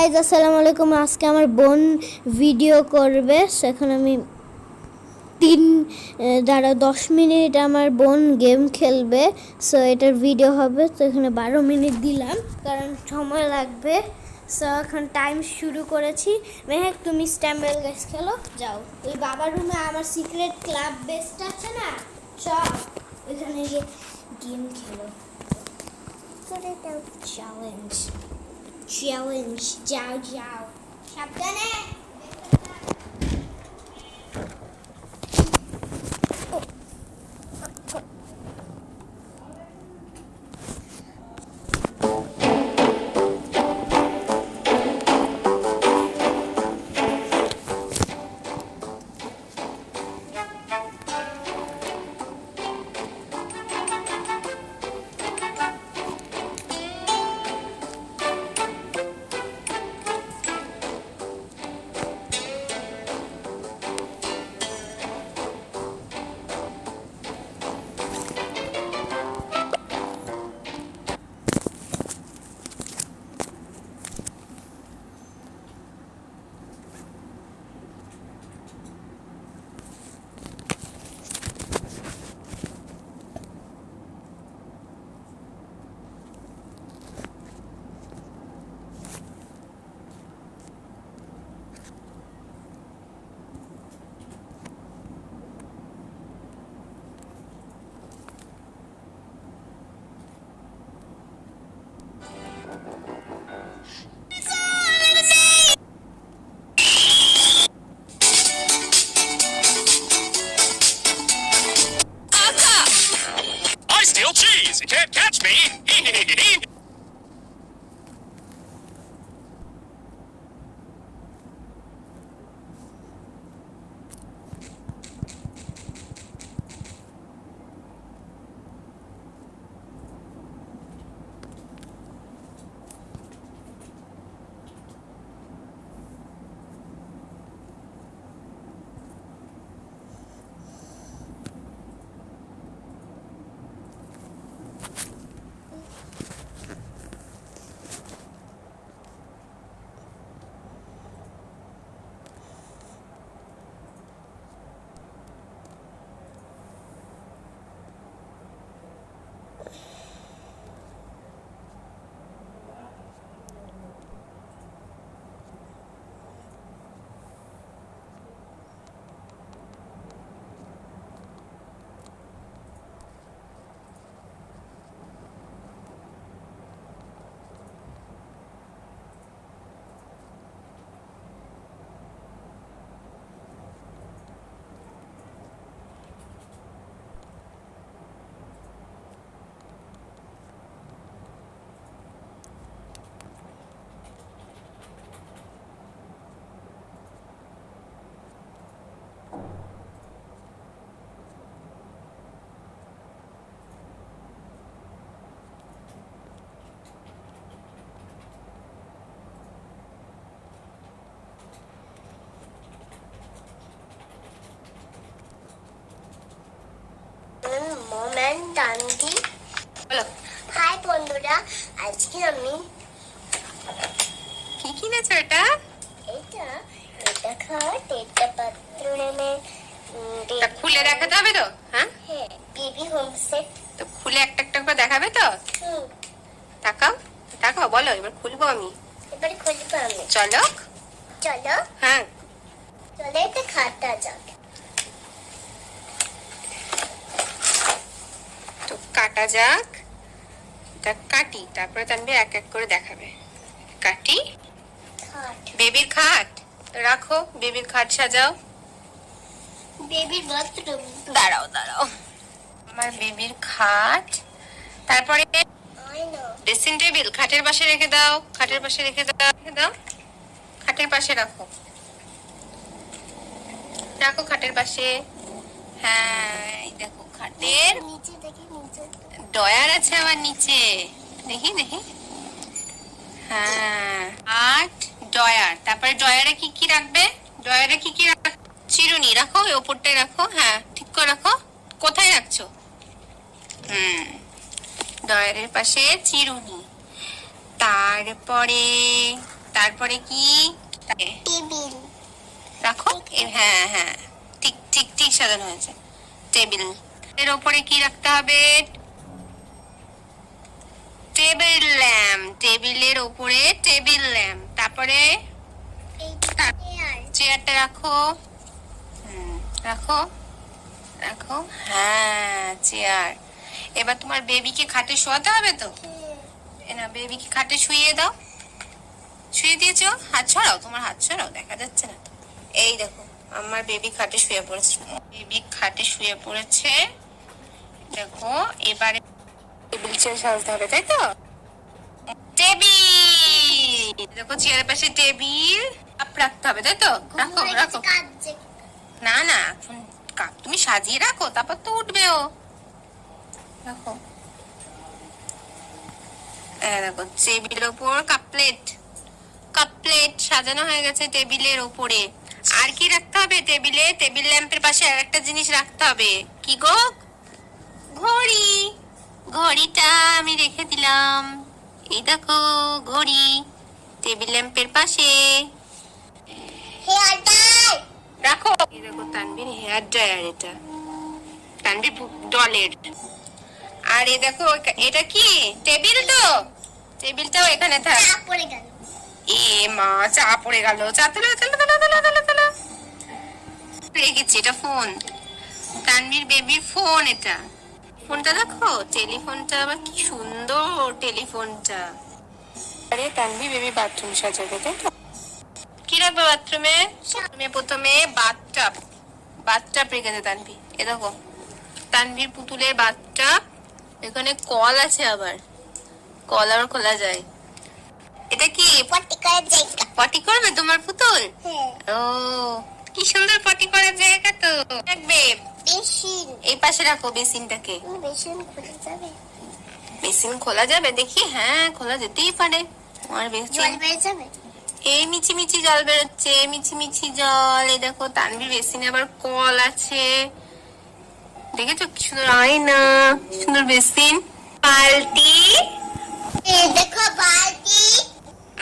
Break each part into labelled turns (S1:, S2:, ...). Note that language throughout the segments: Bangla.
S1: গাইজ আসসালামু আলাইকুম। আজকে আমার বোন ভিডিও করবে, সেখন আমি 10 মিনিট আমার বোন গেম খেলবে। সো এটার ভিডিও হবে, তো এখানে 12 মিনিট দিলাম কারণ সময় লাগবে। সো এখন টাইম শুরু করেছি। মেহেক তুমি স্ট্যাম্বেল গাছ খেলো, যাও ওই বাবার রুমে আমার সিক্রেট ক্লাব বেস্ট আছে না, চল ওইখানে গিয়ে গেম খেলো। চ্যালেঞ্জ চ্যালেঞ্জ, যাও যাও সাবধানে।
S2: I steal cheese! You can't catch me!
S3: Mom and ডান্ডি। হাই বন্ধুরা, আজকে আমি
S4: কি কিনেছো এটা?
S3: এটা এটা খাট, এটা বাথরুমে
S4: তা খুলে দেখাতে হবে তো? হ্যাঁ,
S3: বেবি হোম সেট।
S4: তো খুলে একটা একটা করে দেখাবে তো? তাকাও তাকাও, বলো এবার খুলবো আমি।
S3: এবারে খুলবো আমি।
S4: চলো
S3: চলো
S4: হ্যাঁ,
S3: চলো এটা খাটটা যাক।
S4: তো কাটা যাক। তা কাটি, তারপরে তানবি এক এক করে দেখাবে। কাটি।
S3: খাট,
S4: বেবির খাট রাখো, বেবির খাট সাজাও।
S3: বেবির বাথরুম।
S4: দাঁড়াও দাঁড়াও, আমার বেবির খাট, তারপরে
S3: আয়না,
S4: ড্রেসিং টেবিল খাটের পাশে রেখে দাও, খাটের পাশে রেখে দাও, রেখে দাও, খাটের পাশে রাখো, রাখো খাটের পাশে। হ্যাঁ, এই দেখো খাটের
S3: নিচে দেখি, নিচে
S4: ডয়ার আছে আবার নিচে, দেখি দেখি। হ্যাঁ, আট ডয়ার। তারপরে ডয়ারে কি কি রাখবে? ডয়ারে কি কি রাখবে? চিরুনি রাখো, ওই ওপরটায় রাখো। হ্যাঁ, ঠিক করে রাখো। কোথায় রাখছো? ডয়ারের পাশে চিরুনি। তারপরে তারপরে কি
S3: টেবিল
S4: রাখো হ্যাঁ হ্যাঁ, ঠিক ঠিক ঠিক সাজানো হয়েছে। টেবিল এর উপরে কি রাখতে হবে? টেবিল ল্যাম্প, টেবিলের উপরে টেবিল ল্যাম্প। তারপরে চেয়ারটা রাখো, রাখো রাখো, হ্যাঁ চেয়ার। এবার তোমার বেবিকে খাটে শোয়াতে হবে তো, না বেবিকে খাটে শুইয়ে দাও। শুয়ে দিয়েছো? হাত ছড়াও, তোমার হাত ছড়াও, দেখা যাচ্ছে না তো। এই দেখো আমার বেবি খাটে শুয়ে পড়েছে, বেবি খাটে শুয়ে পড়েছে। দেখো এবারে টেবিল চেয়ার সাজাতে হবে, তাই তো? টেবিল, দেখো চেয়ারের পাশে টেবিল কাপ রাখতে হবে, তাই তো? রাখো রাখো, না না এখন কাপ তুমি সাজিয়ে রাখো, তারপর তো উঠবেও। রাখো, দেখো টেবিলের উপর কাপ প্লেট, কাপ প্লেট সাজানো হয়ে গেছে টেবিলের উপরে। আর কি রাখতে হবে টেবিলে? টেবিল ল্যাম্পের পাশে আর একটা জিনিস রাখতে হবে। কি গো? ঘড়ি। ঘড়িটা আমি রেখে দিলাম, এই দেখো ঘড়ি টেবিল ল্যাম্পের পাশে
S3: হেয়ার ডাই
S4: রাখো। এই দেখো তানভীর হেয়ার ড্রায়ার, এটা তানভীর ডলের। আর এই দেখো এটা কি? টেবিল তো, টেবিলটাও এখানে থাক।
S3: চা পড়ে গেল
S4: এ মা, চা পড়ে গেল, চা তুলে তুলে তুলে তুলে তুলে তুলে রেখেছি। এটা ফোন, তানভীর বেবির ফোন। এটা ফোনটা দেখো, টেলিফোনটা আবার কি সুন্দর টেলিফোনটা। আরে তানভীর বেবি বাথরুম সাজাবে, তাই তো? কি রাখবে বাথরুমে? তুমি প্রথমে বাথটাব, বাথটাব রেখেছে তানভীর। এ দেখো তানভীর পুতুলের বাথটাব, এখানে কল আছে, আবার কল আবার খোলা যায়। এটা কি?
S3: পটি করার জায়গা
S4: পটি করবে তোমার পুতুল?
S3: হ্যাঁ
S4: ও কি সুন্দর পটি করার জায়গা তো। রাখবে
S3: বেসিন
S4: এই পাশে রাখো বেসিনটাকে।
S3: বেসিন খুলে যাবে
S4: বেসিন খোলা যাবে দেখি? হ্যাঁ খোলা যেতেই পারে। আর
S3: জল
S4: বেসিন
S3: বেড়ে যাবে
S4: এই মিছি মিছি জল বেরোচ্ছে, মিছি মিছি জল। এই দেখো তানভীর বেসিনে আবার কল আছে, দেখেছো কি সুন্দর আয়না, কি সুন্দর বেসিন। বালতি,
S3: এই দেখো বালতি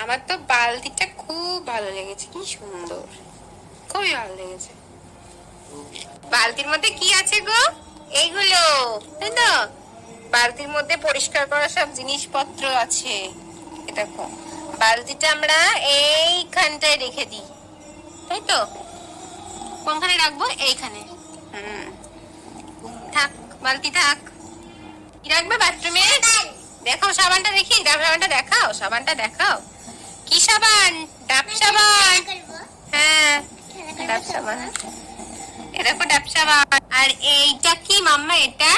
S4: আমার তো বালতিটা খুব ভালো লেগেছে, কি সুন্দর, খুবই ভালো লেগেছে। বালতির মধ্যে কি আছে গো? এইগুলো, তাই তো? বালতির মধ্যে পরিষ্কার করা সব জিনিসপত্র আছে। এ দেখো বালতিটা আমরা এইখানটায় রেখে দিই, তাই তো? কোনখানে রাখবো? এইখানে। থাক বালতি থাক। কি রাখবে বাথরুমে? দেখো সাবানটা দেখি, ডাব সাবানটা দেখাও, সাবানটা দেখাও। কি সাবান? ডাব সাবান। হ্যাঁ ডাব সাবান, এ দেখো ডাব সাবান। আর এইটা কি মাম্মা? এটা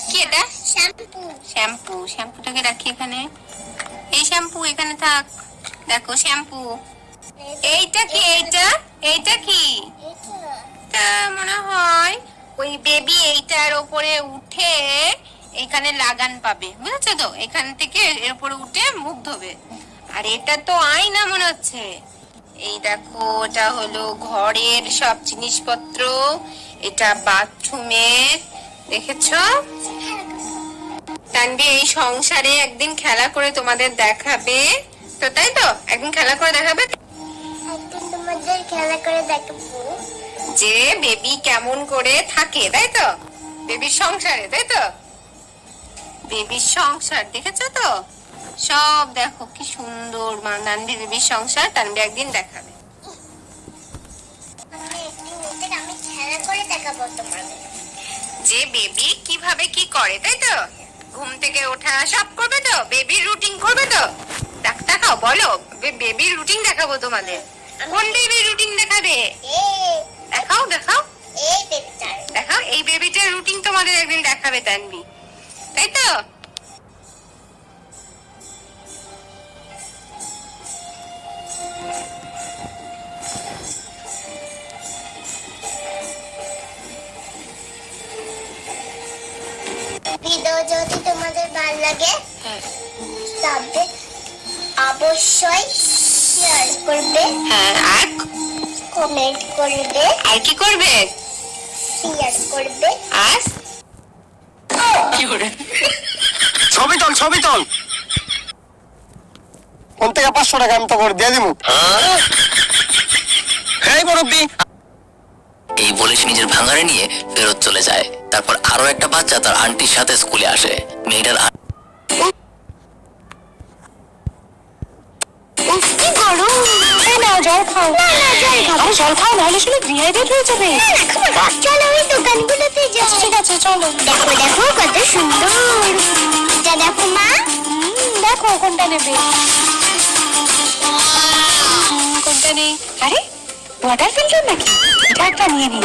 S4: কি? এটা
S3: শ্যাম্পু
S4: শ্যাম্পু, শ্যাম্পুটাকে রাখি এখানে। এই শ্যাম্পু এখানে থাক, দেখো শ্যাম্পু। এইটা কি? এইটা এইটা কি? এটা মনে হয় ওই বেবি এইটার উপরে উঠে এখানে লাগান পাবে, বুঝেছো তো? এখান থেকে এর উপরে উঠে মুখ ধোবে। আর এটা তো আয়না মনে হচ্ছে। এই দেখো ওটা হলো ঘরের সব জিনিসপত্র, এটা বাথরুমের, দেখেছো? তানভীর এই সংসারে একদিন খেলা করে তোমাদের দেখাবে তো, তাই তো? একদিন খেলা করে দেখাবে
S3: একদিন তোমাদের খেলা করে দেখাবো
S4: যে বেবি কেমন করে থাকে, তাই তো? বেবির সংসারে, তাই তো? বেবির সংসার দেখেছো তো? সব দেখো কি সুন্দর তানভীর বেবির সংসার, তানভীর একদিন দেখাবে।
S3: আমি খেলা করে দেখাবো তোমাদের
S4: যে বেবি কিভাবে কি করে, তাই তো? ঘুম থেকে ওঠা সব করবে তো? বেবির রুটিন করবে তো? দেখাও, বলো বেবির রুটিন দেখাবো তোমাদের। কোন বেবির রুটিন দেখাবে? দেখাও দেখাও
S3: এই বেবিটার
S4: দেখাও, এই বেবিটার রুটিন তোমাদের একদিন দেখাবে তানভি, তাই তো?
S3: ভিডিও যদি তোমাদের ভালো লাগে তবে অবশ্যই শেয়ার করবে,
S4: হ্যাঁ আর
S3: কমেন্ট করবে,
S4: আর কি করবে?
S3: শেয়ার করবে
S4: আর কি করে?
S2: ছবি তোল ছবি তোল।
S5: ফোন থেকে 500 টাকা আমি তো করে দিয়ে দিব। এই মুরব্বি,
S6: এই বলে সে নিজের ভাঙাড়ে নিয়ে ফেরত চলে যায়। তারপর আরো একটা বাচ্চা তার আন্টির সাথে স্কুলে আসে। মেয়েটার
S3: কি গরম। জল খাও। জল খাও, নাহলে শুনে ডিহাইড্রেট হয়ে যাবে। চলো ওই দোকানগুলোতে যাই। ঠিক আছে চলো। দেখো দেখো কত সুন্দর। এটা দেখো মা। দেখো কোনটা নেবে। কোনটা নেই? আরে ওয়াটার ফিল্টার নাকি? এটা একটা নিয়ে নিই।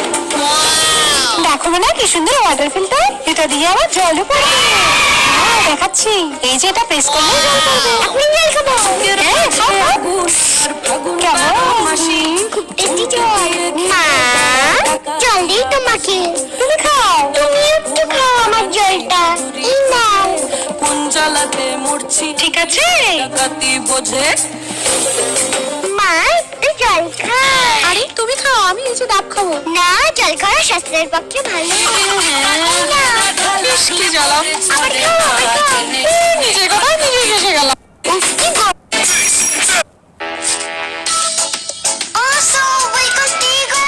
S3: দেখো না কি সুন্দর ওয়াটার ফিল্টার। এটা দিয়ে আবার জলও পড়বে। দেখাচ্ছি, এই যে এটা প্রেস করলে জল পড়বে। এখন জল খাবো। হ্যাঁ খাও কেমন মাসি? খুব টেস্টি জল। মা জল দিই তোমাকে। তুমি খাও। তুমি একটু খাও আমার জলটা। এই নাও।
S7: কোন জ্বালাতে মরছি
S3: ঠিক আছে
S7: ডাকাতি বোঝে।
S3: মা একটু জল খা। আরে তুমি খাও, আমি এই যে ডাব খাবো। না, জল খাওয়া স্বাস্থ্যের পক্ষে ভালো।
S7: কি জ্বালা,
S3: আবার খাও, আবার খাও।
S7: নিজের কথা নিজে এসে গেলাম।
S3: উফ, কি গরম। Oso, voy contigo.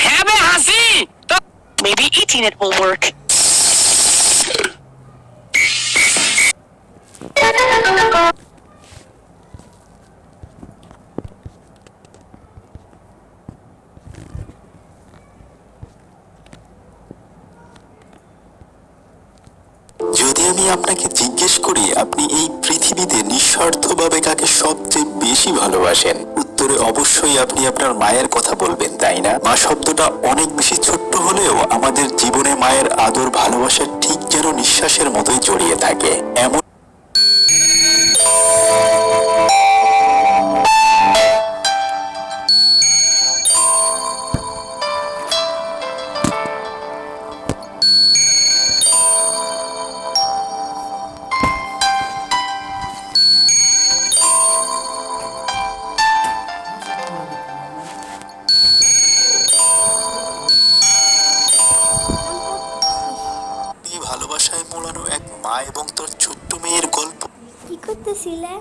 S5: হ্যাঁ বে হাসি তো maybe eating it will work.
S8: যদি আমি আপনাকে জিজ্ঞেস করি আপনি এই পৃথিবীতে নিঃস্বার্থভাবে কাকে সবচেয়ে বেশি ভালোবাসেন, উত্তরে অবশ্যই আপনি আপনার মায়ের কথা বলবেন, তাই না? মা শব্দটা অনেক বেশি ছোট্ট হলেও আমাদের জীবনে মায়ের আদর ভালোবাসা ঠিক যেন নিঃশ্বাসের মতোই জড়িয়ে থাকে। এমন ভালোবাসায় মোড়ানো এক মা এবং তার ছোট্ট মেয়ের গল্প।
S1: কি করতেছিলে?